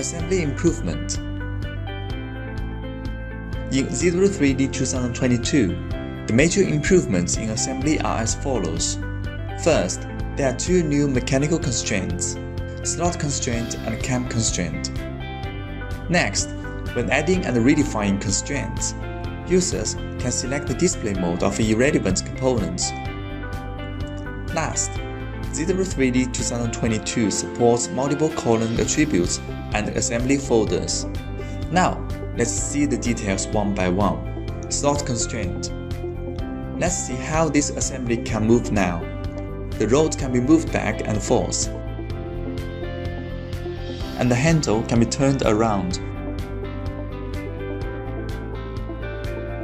Assembly improvement. In ZW3D 2022, the major improvements in assembly are as follows. First, there are two new mechanical constraints, slot constraint and cam constraint. Next, when adding and redefining constraints, users can select the display mode of irrelevant components. Last, ZW3D 2022 supports multiple column attributes and assembly folders. Now, let's see the details one by one. Slot constraint. Let's see how this assembly can move now. The rod can be moved back and forth, and the handle can be turned around.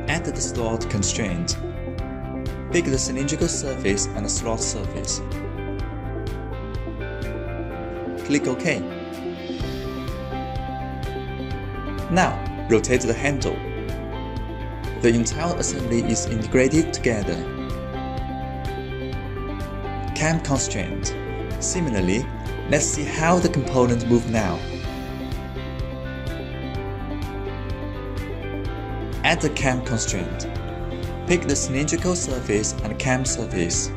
Add the slot constraint. Pick the cylindrical surface and the slot surface. Click OK. Now, rotate the handle. The entire assembly is integrated together. Cam constraint. Similarly, let's see how the components move now. Add the cam constraint. Pick the cylindrical surface and cam surface.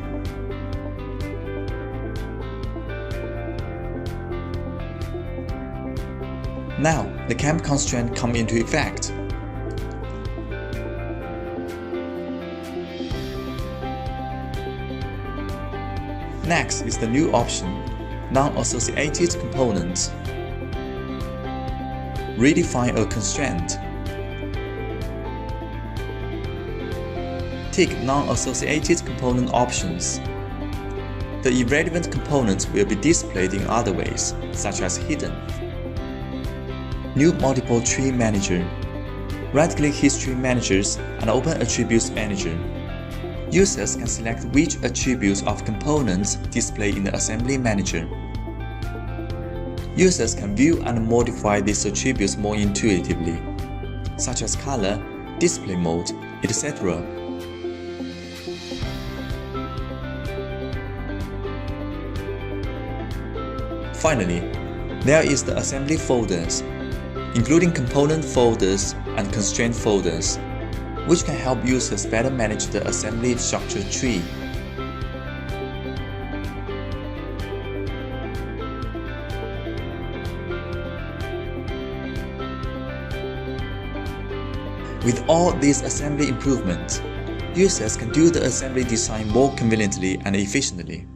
Now, the cam constraint comes into effect. Next is the new option, Non-associated components. Redefine a constraint. Tick Non-associated component options. The irrelevant components will be displayed in other ways, such as hidden. New Multiple Tree Manager. Right-click History Managers and open Attributes Manager. Users can select which attributes of components displayed in the Assembly Manager. Users can view and modify these attributes more intuitively, such as color, display mode, etc. Finally, there is the assembly folders, including component folders and constraint folders, which can help users better manage the assembly structure tree. With all these assembly improvements, users can do the assembly design more conveniently and efficiently.